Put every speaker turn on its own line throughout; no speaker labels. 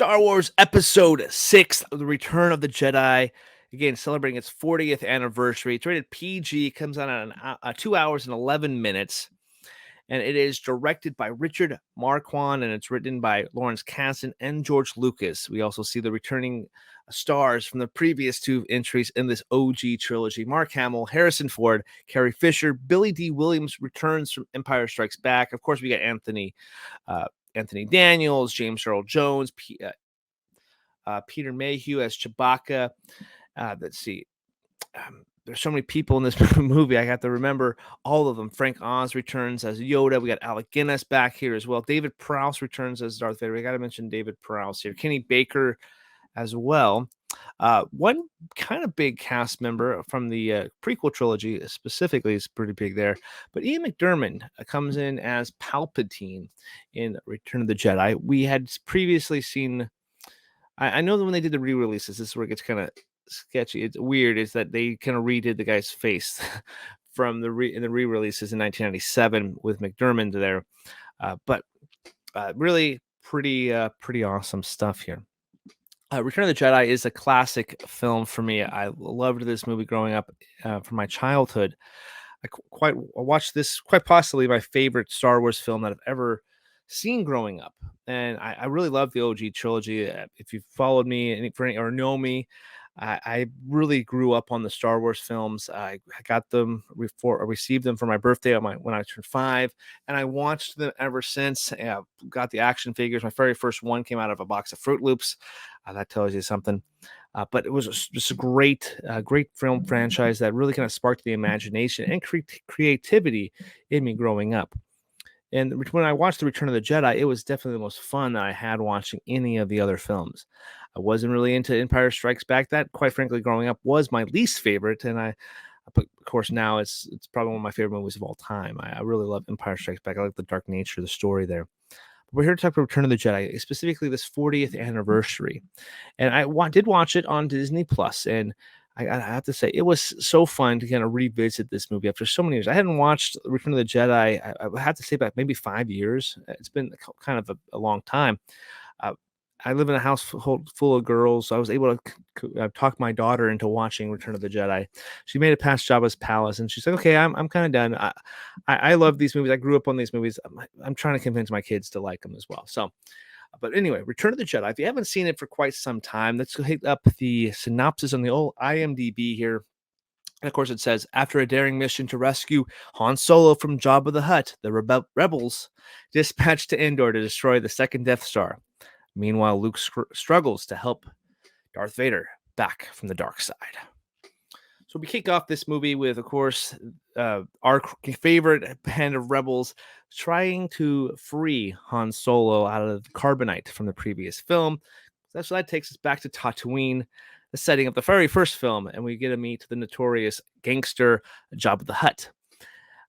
Star Wars Episode 6, The Return of the Jedi. Again, celebrating its 40th anniversary. It's rated PG, comes out at 2 hours and 11 minutes. And it is directed by Richard Marquand, and it's written by Lawrence Kasdan and George Lucas. We also see the returning stars from the previous two entries in this OG trilogy. Mark Hamill, Harrison Ford, Carrie Fisher, Billy D. Williams returns from Empire Strikes Back. Of course, we got Anthony Daniels, James Earl Jones, Peter Mayhew as Chewbacca. Let's see. There's so many people in this movie. I have to remember all of them. Frank Oz returns as Yoda. We got Alec Guinness back here as well. David Prowse returns as Darth Vader. We got to mention David Prowse here. Kenny Baker as well. One kind of big cast member from the prequel trilogy specifically is pretty big there. But Ian McDiarmid comes in as Palpatine in Return of the Jedi. We had previously seen... I know that when they did the re-releases, this is where it gets kind of sketchy. It's weird is that they kind of redid the guy's face from the re-releases in 1997 with McDiarmid there, but really pretty awesome stuff here. Return of the Jedi is a classic film for me. I loved this movie growing up from my childhood. I watched this quite possibly my favorite Star Wars film that I've ever seen growing up, and I really love the OG trilogy. If you've followed me or know me, I really grew up on the Star Wars films. I got them received them for my birthday when I turned 5, and I watched them ever since. Got the action figures. My very first one came out of a box of Fruit Loops. That tells you something. But it was just a great film franchise that really kind of sparked the imagination and creativity in me growing up. And when I watched The Return of the Jedi, it was definitely the most fun that I had watching any of the other films. I wasn't really into Empire Strikes Back. That, quite frankly, growing up was my least favorite. And but of course, now it's probably one of my favorite movies of all time. I really love Empire Strikes Back. I like the dark nature of the story there. But we're here to talk about Return of the Jedi, specifically this 40th anniversary. And I did watch it on Disney Plus, and I have to say, it was so fun to kind of revisit this movie after so many years. I hadn't watched Return of the Jedi, I have to say, about maybe 5 years. It's been kind of a long time. I live in a house full of girls, so I was able to talk my daughter into watching Return of the Jedi. She made it past Jabba's palace, and she's like, "Okay, I'm kind of done." I love these movies. I grew up on these movies. I'm trying to convince my kids to like them as well. So, but anyway, Return of the Jedi. If you haven't seen it for quite some time, let's hit up the synopsis on the old IMDb here. And of course, it says, after a daring mission to rescue Han Solo from Jabba the Hutt, the rebels dispatched to Endor to destroy the second Death Star. Meanwhile, Luke struggles to help Darth Vader back from the dark side. So we kick off this movie with, of course, our favorite band of rebels trying to free Han Solo out of the carbonite from the previous film. So that takes us back to Tatooine, the setting of the very first film, and we get to meet the notorious gangster Jabba the Hutt.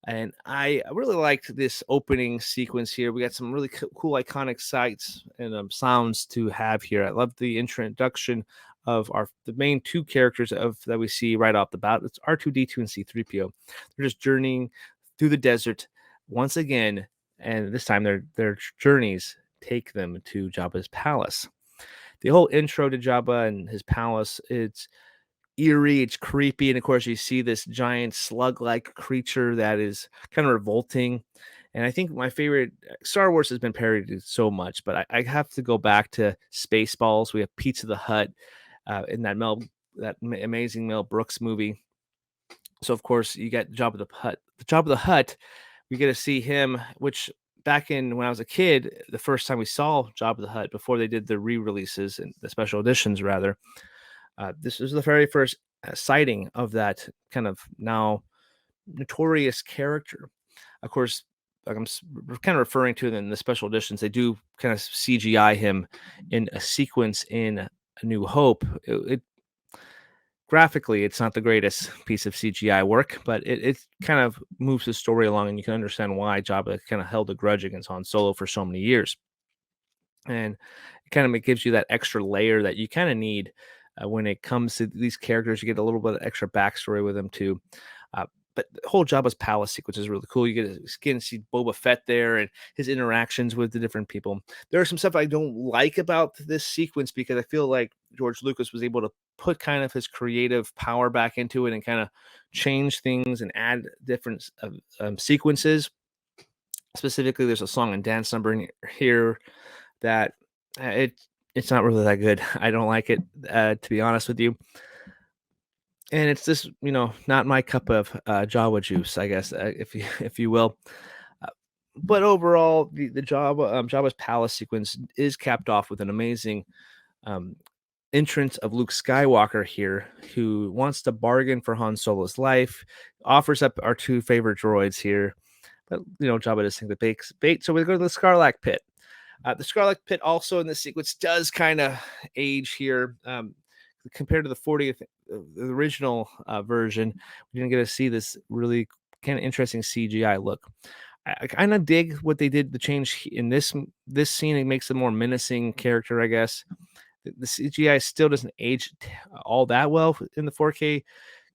And I really liked this opening sequence here. We got some really cool, iconic sights and sounds to have here. I love the introduction of the main two characters that we see right off the bat. It's R2-D2 and C-3PO. They're just journeying through the desert once again, and this time their journeys take them to Jabba's palace. The whole intro to Jabba and his palace, it's eerie, it's creepy, and of course you see this giant slug-like creature that is kind of revolting. And I think my favorite Star Wars has been parodied so much, but I have to go back to Spaceballs. We have Pizza the Hut in that amazing Mel Brooks movie. So of course you get Jabba the Hutt. The Jabba the Hutt, we get to see him, which back in when I was a kid, the first time we saw Jabba the Hutt before they did the re-releases and the special editions rather. This is the very first sighting of that kind of now notorious character. Of course, like I'm kind of referring to in the special editions, they do kind of CGI him in a sequence in A New Hope. Graphically, it's not the greatest piece of CGI work, but it kind of moves the story along, and you can understand why Jabba kind of held a grudge against Han Solo for so many years. And it kind of gives you that extra layer that you kind of need when it comes to these characters. You get a little bit of extra backstory with them too. But but the whole Jabba's palace sequence is really cool. You get to see Boba Fett there and his interactions with the different people. There are some stuff I don't like about this sequence because I feel like George Lucas was able to put kind of his creative power back into it and kind of change things and add different sequences. Specifically, there's a song and dance number here that it's not really that good. I don't like it, to be honest with you. And it's just, not my cup of Java juice, I guess, if you if you will. Uh, but overall, the Java's palace sequence is capped off with an amazing um, entrance of Luke Skywalker here, who wants to bargain for Han Solo's life, offers up our two favorite droids here, but Jabba does think the bait. So we go to the Sarlacc pit. The Sarlacc pit also in this sequence does kind of age here. Compared to the 40th, the original version, we didn't get to see this really kind of interesting CGI look. I kind of dig what they did, the change in this scene. It makes a more menacing character, I guess. The CGI still doesn't age all that well in the 4K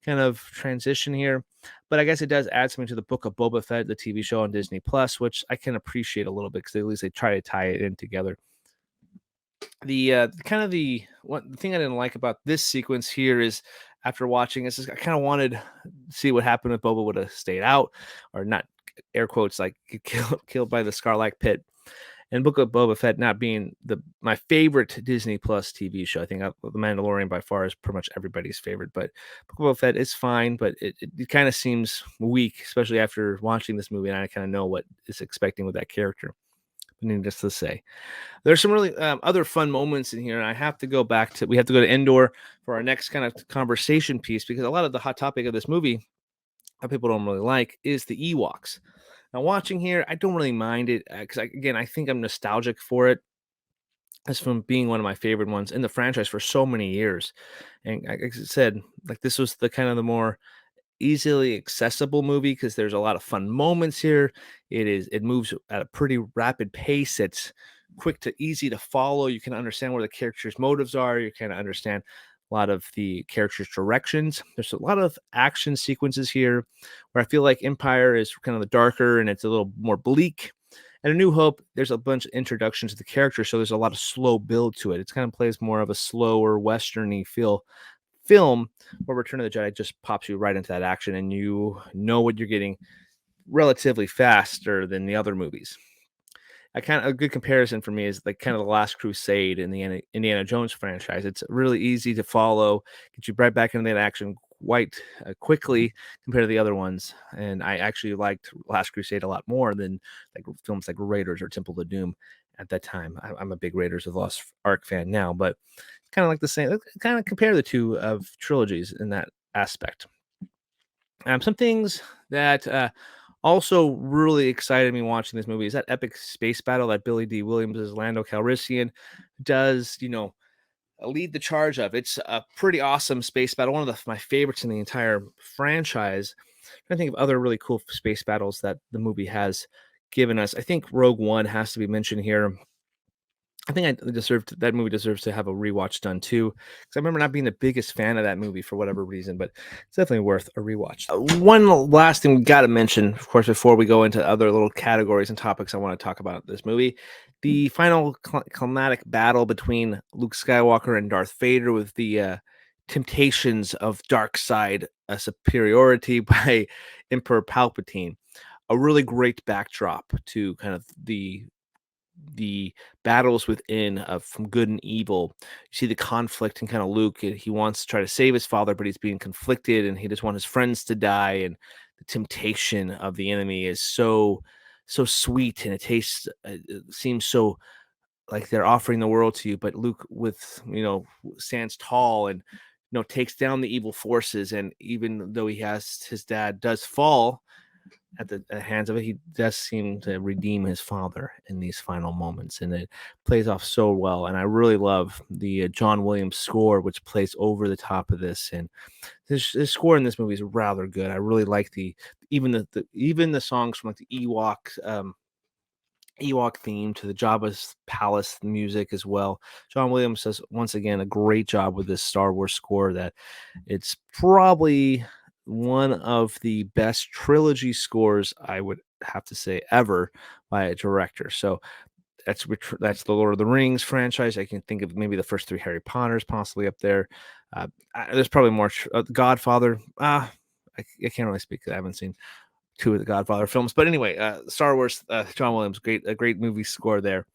kind of transition here, but I guess it does add something to the Book of Boba Fett, the TV show on Disney Plus, which I can appreciate a little bit because at least they try to tie it in together. The thing I didn't like about this sequence here is after watching this, I kind of wanted to see what happened if Boba would have stayed out or not, air quotes, like killed by the Sarlacc pit. And Book of Boba Fett not being my favorite Disney Plus TV show. I think The Mandalorian by far is pretty much everybody's favorite, but Book of Boba Fett is fine, but it kind of seems weak, especially after watching this movie, and I kind of know what is expecting with that character. But needless to say, there's some really other fun moments in here, and we have to go to Endor for our next kind of conversation piece, because a lot of the hot topic of this movie that people don't really like is the Ewoks. Now, watching here, I don't really mind it because, again, I think I'm nostalgic for it. As from being one of my favorite ones in the franchise for so many years. And like I said, like this was the kind of the more easily accessible movie because there's a lot of fun moments here. It moves at a pretty rapid pace. It's quick to easy to follow. You can understand where the characters' motives are. You kind of understand a lot of the characters' directions. There's a lot of action sequences here where I feel like Empire is kind of the darker and it's a little more bleak. And A New Hope, there's a bunch of introductions to the characters, so there's a lot of slow build to it. It's kind of plays more of a slower westerny film, where Return of the Jedi just pops you right into that action, and you know what you're getting relatively faster than the other movies. A good comparison for me is like kind of the Last Crusade in the Indiana Jones franchise. It's really easy to follow, get you right back into that action quite quickly compared to the other ones. And I actually liked Last Crusade a lot more than like films like Raiders or Temple of Doom at that time. I'm a big Raiders of the Lost Ark fan now, but it's kind of like the same. Kind of compare the two of trilogies in that aspect. Some things that also really excited me watching this movie is that epic space battle that Billy D. Williams as Lando Calrissian does, lead the charge of. It's a pretty awesome space battle, one of my favorites in the entire franchise. I think of other really cool space battles that the movie has given us. I think Rogue One has to be mentioned here. I think that movie deserves to have a rewatch done too, because I remember not being the biggest fan of that movie for whatever reason, but it's definitely worth a rewatch. One last thing we got to mention, of course, before we go into other little categories and topics I want to talk about this movie, the final climatic battle between Luke Skywalker and Darth Vader with the temptations of dark side superiority by Emperor Palpatine. A really great backdrop to kind of the battles within from good and evil. You see the conflict in kind of Luke. He wants to try to save his father, but he's being conflicted, and he just wants his friends to die. And the temptation of the enemy is so sweet, and it seems so like they're offering the world to you. But Luke, stands tall and takes down the evil forces. And even though his dad does fall at the hands of it, he does seem to redeem his father in these final moments, and it plays off so well. And I really love the John Williams score, which plays over the top of this. And this score in this movie is rather good. I really like even the songs from like the Ewok theme to the Jabba's palace music as well. John Williams does once again a great job with this Star Wars score. That it's probably one of the best trilogy scores, I would have to say, ever by a director. So that's the Lord of the Rings franchise. I can think of maybe the first three Harry Potters possibly up there. There's probably more. Godfather. I can't really speak. I haven't seen two of the Godfather films, but anyway, Star Wars. John Williams, a great movie score there.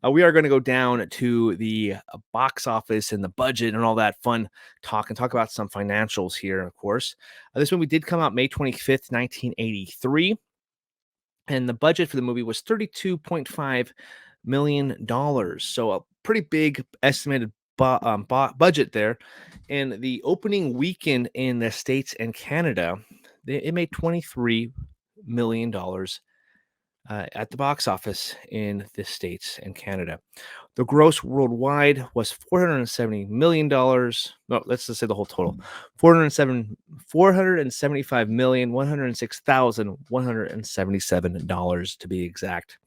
We are going to go down to the box office and the budget and all that fun talk and talk about some financials here, of course. This movie did come out May 25th, 1983. And the budget for the movie was $32.5 million. So a pretty big estimated budget there. And the opening weekend in the States and Canada, it made $23 million at the box office in the States and Canada. The gross worldwide was $470 million. No, let's just say the whole total. $475,106,177 to be exact.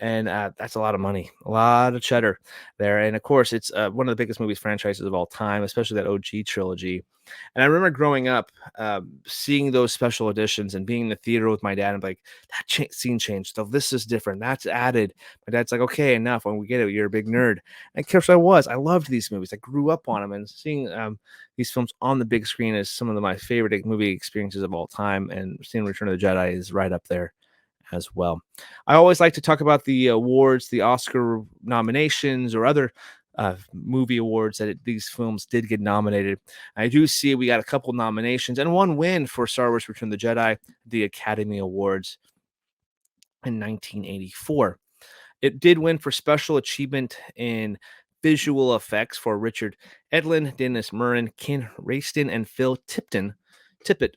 And that's a lot of money, a lot of cheddar there. And of course, it's one of the biggest movies franchises of all time, especially that OG trilogy. And I remember growing up, seeing those special editions and being in the theater with my dad and like, that scene changed. So this is different. That's added. My dad's like, okay, enough. When we get it, you're a big nerd. And of course, I was. I loved these movies. I grew up on them, and seeing these films on the big screen is some of my favorite movie experiences of all time. And seeing Return of the Jedi is right up there as well. I always like to talk about the awards, the Oscar nominations, or other movie awards that these films did get nominated. I do see we got a couple nominations and one win for Star Wars Return of the Jedi, the Academy Awards in 1984. It did win for Special Achievement in Visual Effects for Richard Edlund, Dennis Muren, Ken Raston, and Phil Tippett.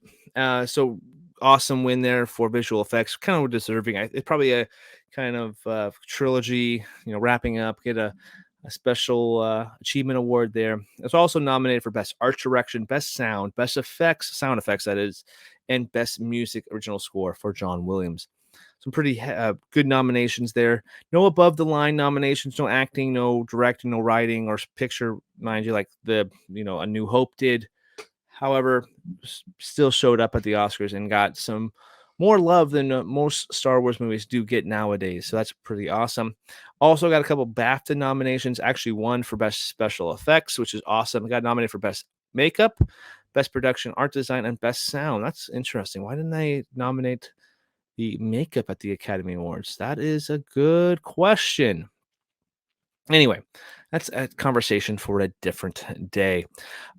So awesome win there for visual effects, kind of deserving. It's probably a kind of trilogy, wrapping up, get a special achievement award there. It's also nominated for Best Art Direction, Best Sound, Best Effects, Sound Effects, that is, and Best Music Original Score for John Williams. Some pretty good nominations there. No above the line nominations, no acting, no directing, no writing or picture, mind you, like A New Hope did. However, still showed up at the Oscars and got some more love than most Star Wars movies do get nowadays. So that's pretty awesome. Also got a couple BAFTA nominations. Actually, one for Best Special Effects, which is awesome. Got nominated for Best Makeup, Best Production Art Design, and Best Sound. That's interesting. Why didn't they nominate the makeup at the Academy Awards? That is a good question. Anyway, that's a conversation for a different day.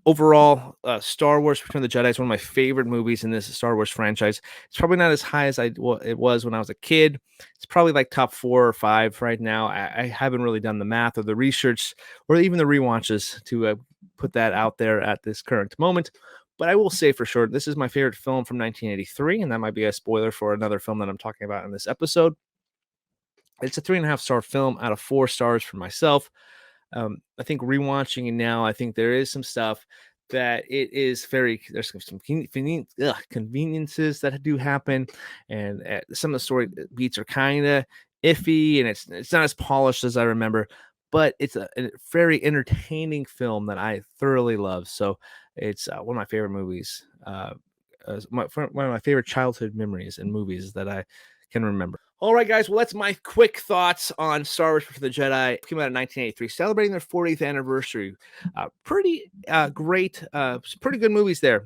Overall, Star Wars Return of the Jedi is one of my favorite movies in this Star Wars franchise. It's probably not as high as it was when I was a kid. It's probably like top 4 or 5 right now. I haven't really done the math or the research or even the rewatches to put that out there at this current moment. But I will say for sure, this is my favorite film from 1983, and that might be a spoiler for another film that I'm talking about in this episode. It's a 3.5-star film out of 4 stars for myself. I think rewatching it now, I think there is some stuff that there's some conveniences that do happen, and some of the story beats are kind of iffy, and it's not as polished as I remember, but it's a very entertaining film that I thoroughly love. So it's one of my favorite movies, one of my favorite childhood memories and movies that I can remember. All right, guys. Well, that's my quick thoughts on Star Wars for the Jedi. It came out in 1983, celebrating their 40th anniversary. Pretty great, pretty good movies there.